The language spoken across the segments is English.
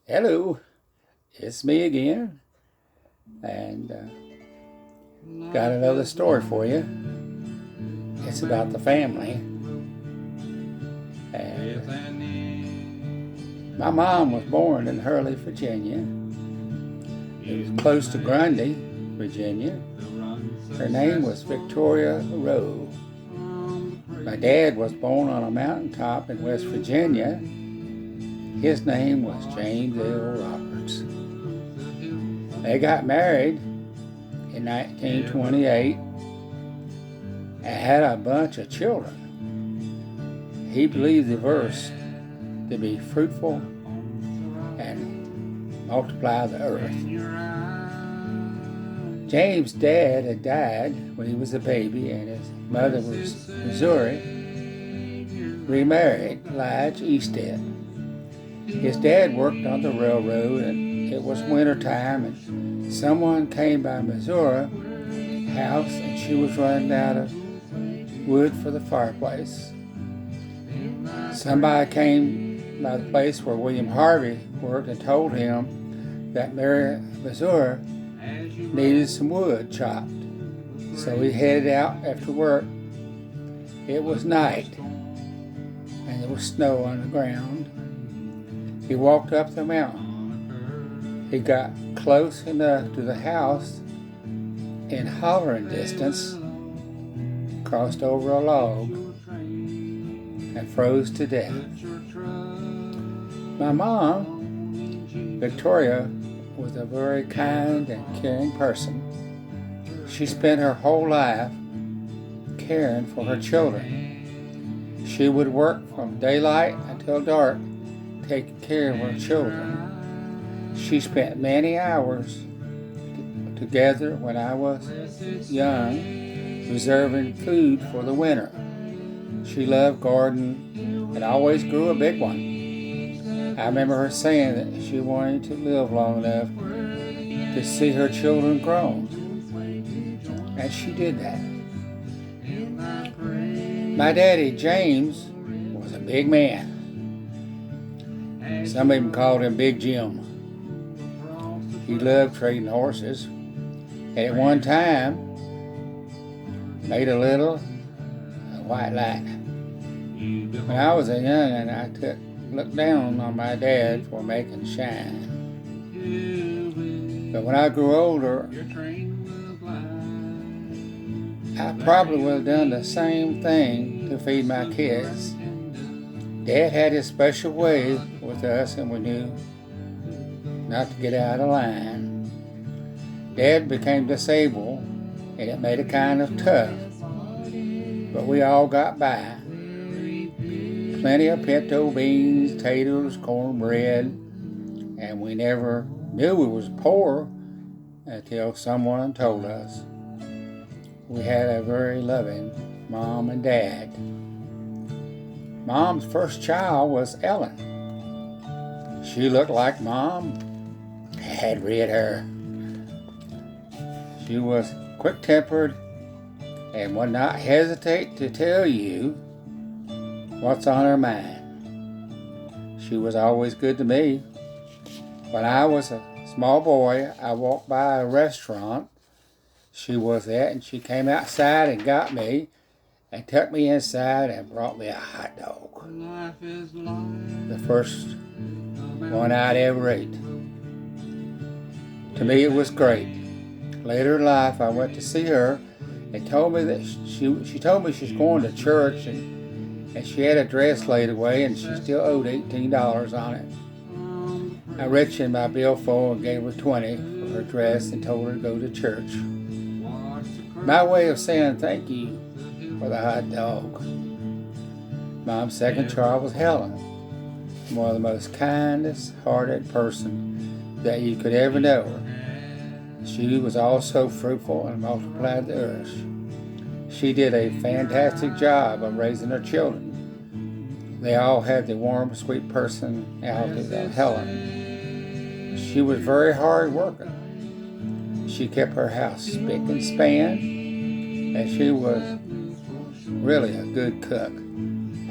Hello, it's me again, and got another story for you. It's about the family, and my mom was born in Hurley, Virginia. It was close to Grundy, Virginia. Her name was Victoria Rowe. My dad was born on a mountaintop in West Virginia. His name was James L. Roberts. They got married in 1928 and had a bunch of children. He believed the verse to be fruitful and multiply the earth. James' dad had died when he was a baby, and his mother was Missouri, remarried Lige Easted. His dad worked on the railroad, and it was winter time, and someone came by Missouri house, and she was running out of wood for the fireplace. Somebody came by the place where William Harvey worked and told him that Mary Missouri needed some wood chopped. So he headed out after work. It was night, and there was snow on the ground. He walked up the mountain. He got close enough to the house in hollering distance, crossed over a log, and froze to death. My mom, Victoria, was a very kind and caring person. She spent her whole life caring for her children. She would work from daylight until dark, taking care of her children. She spent many hours together when I was young, reserving food for the winter. She loved gardening and always grew a big one. I remember her saying that she wanted to live long enough to see her children grown. And she did that. My daddy, James, was a big man. Some even called him Big Jim. He loved trading horses, and at one time made a little white light. When I was a young'un, I looked down on my dad for making shine. But when I grew older, I probably would have done the same thing to feed my kids. Dad had his special way with us, and we knew not to get out of line. Dad became disabled, and it made it kind of tough, but we all got by. Plenty of pinto beans, taters, cornbread, and we never knew we was poor until someone told us. We had a very loving mom and dad. Mom's first child was Ellen. She looked like Mom, had red hair. She was quick-tempered and would not hesitate to tell you what's on her mind. She was always good to me. When I was a small boy, I walked by a restaurant she was at, and she came outside and got me and took me inside and brought me a hot dog. The first one I'd ever ate. To me, it was great. Later in life, I went to see her and told me that she told me she's going to church, and she had a dress laid away, and she still owed $18 on it. I reached in my billfold and gave her $20 for her dress and told her to go to church. My way of saying thank you for the hot dog. Mom's second child was Helen, one of the most kindest-hearted person that you could ever know. She was also fruitful and multiplied the earth. She did a fantastic job of raising her children. They all had the warm, sweet personality of Helen. She was very hard working. She kept her house spick and span, and she was really a good cook.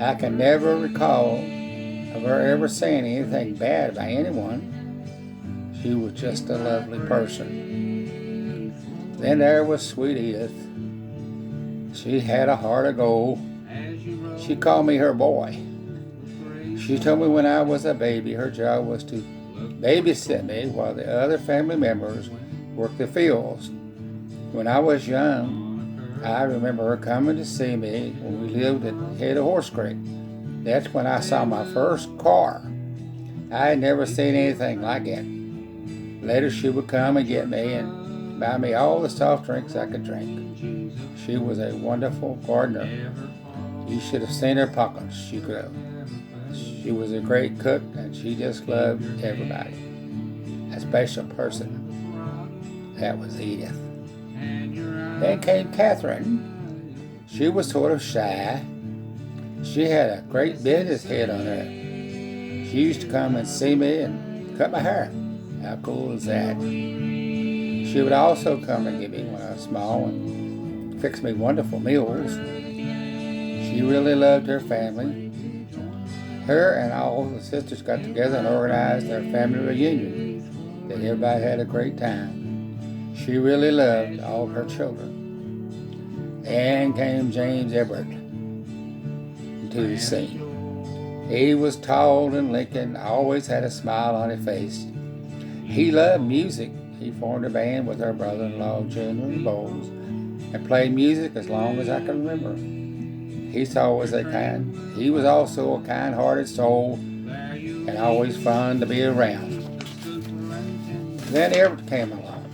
I can never recall of her ever saying anything bad about anyone. She was just a lovely person. Then there was sweet Edith. She had a heart of gold. She called me her boy. She told me when I was a baby her job was to babysit me while the other family members worked the fields. When I was young, I remember her coming to see me when we lived at the head of Horse Creek. That's when I saw my first car. I had never seen anything like it. Later she would come and get me and buy me all the soft drinks I could drink. She was a wonderful gardener. You should have seen her pockets she grew. She was a great cook and she just loved everybody. A special person. That was Edith. Then came Catherine. She was sort of shy. She had a great business head on her. She used to come and see me and cut my hair. How cool is that? She would also come and get me when I was small and fix me wonderful meals. She really loved her family. Her and all the sisters got together and organized their family reunion. That everybody had a great time. She really loved all her children. And came James Everett into the scene. He was tall and Lincoln, always had a smile on his face. He loved music. He formed a band with her brother-in-law, Junior Bowles, and played music as long as I can remember. He was also a kind-hearted soul and always fun to be around. Then Everett came along.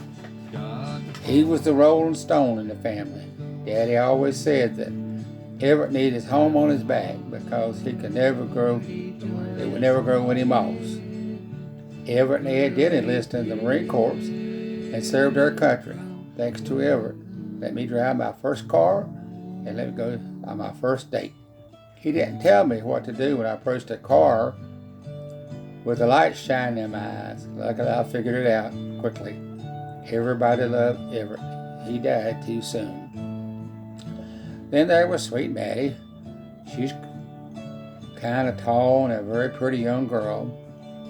He was the rolling stone in the family. Daddy always said that Everett needed his home on his back because it would never grow any moss. Everett and Ed did enlist in the Marine Corps and served our country. Thanks to Everett, let me drive my first car and let me go on my first date. He didn't tell me what to do when I approached a car with the light shining in my eyes. Luckily, I figured it out quickly. Everybody loved Everett. He died too soon. Then there was sweet Maddie. She's kind of tall and a very pretty young girl.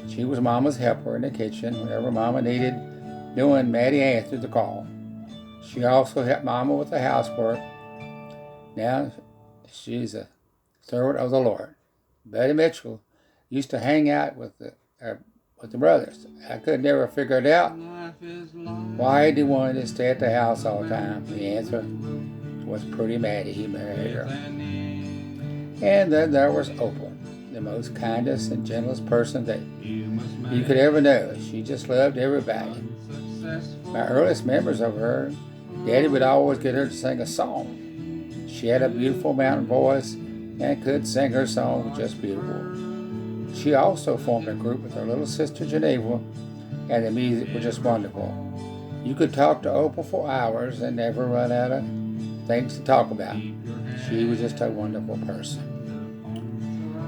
She was Mama's helper in the kitchen. Whenever Mama needed doing, Maddie answered the call. She also helped Mama with the housework. Now she's a servant of the Lord. Betty Mitchell used to hang out with the brothers. I could never figure it out why they wanted to stay at the house all the time. The answer was pretty Maddie. He married her. And then there was Opal, the most kindest and gentlest person that you could ever know. She just loved everybody. My earliest memories of her, Daddy would always get her to sing a song. She had a beautiful mountain voice and could sing her song just beautiful. She also formed a group with her little sister Geneva, and the music was just wonderful. You could talk to Opal for hours and never run out of things to talk about. She was just a wonderful person.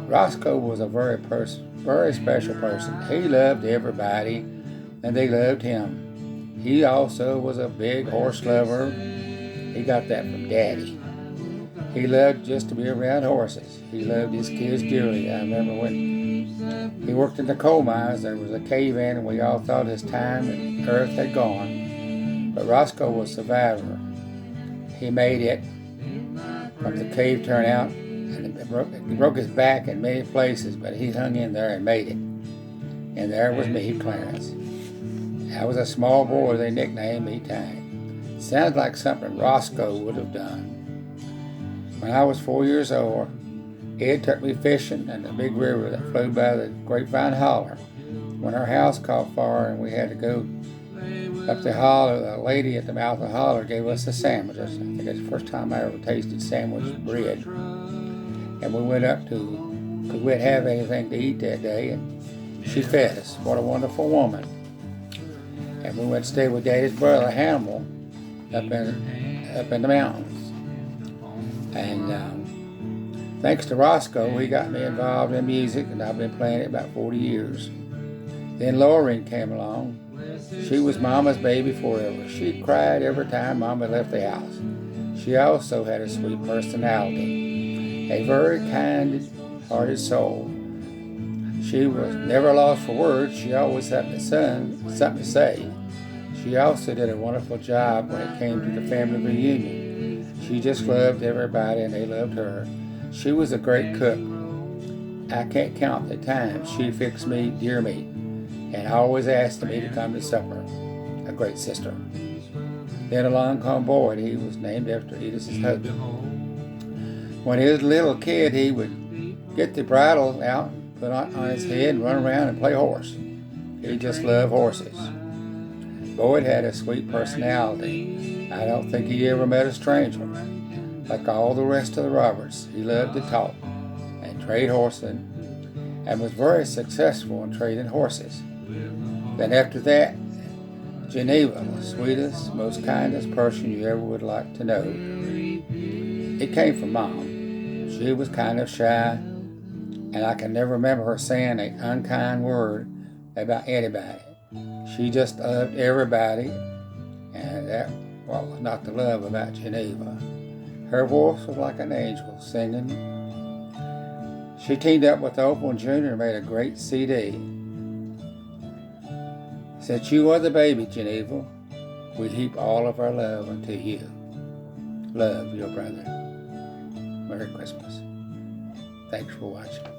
Roscoe was a very special person. He loved everybody, and they loved him. He also was a big horse lover. He got that from Daddy. He loved just to be around horses. He loved his kids dearly. I remember when he worked in the coal mines, there was a cave-in, and we all thought his time and earth had gone. But Roscoe was a survivor. He made it from the cave turnout, and he broke his back in many places, but he hung in there and made it. And there was me, Clarence. I was a small boy. They nicknamed me Tiny. Sounds like something Roscoe would have done. When I was 4 years old, Ed took me fishing in the big river that flowed by the Grapevine Holler. When our house caught fire and we had to go up the holler, the lady at the mouth of the holler gave us the sandwiches. I think it's the first time I ever tasted sandwich bread. And we went up because we didn't have anything to eat that day, and she fed us. What a wonderful woman. And we went to stay with Daddy's brother, Hannibal, up in the mountains. And thanks to Roscoe, he got me involved in music, and I've been playing it about 40 years. Then Lauren came along. She was Mama's baby forever. She cried every time Mama left the house. She also had a sweet personality, a very kind-hearted soul. She was never lost for words. She always had something to say. She also did a wonderful job when it came to the family reunion. She just loved everybody and they loved her. She was a great cook. I can't count the times she fixed me deer meat and always asked me to come to supper. A great sister. Then along come Boyd. He was named after Edith's husband. When he was a little kid, he would get the bridle out, put on his head, and run around and play horse. He just loved horses. Boyd had a sweet personality. I don't think he ever met a stranger. Like all the rest of the Roberts, he loved to talk and trade horses and was very successful in trading horses. Then after that, Geneva, the sweetest, most kindest person you ever would like to know. It came from Mom. She was kind of shy, and I can never remember her saying an unkind word about anybody. She just loved everybody, and that was not the love about Geneva. Her voice was like an angel singing. She teamed up with Opal and Junior and made a great CD. Since you are the baby, Geneva, we heap all of our love unto you. Love, your brother. Merry Christmas. Thanks for watching.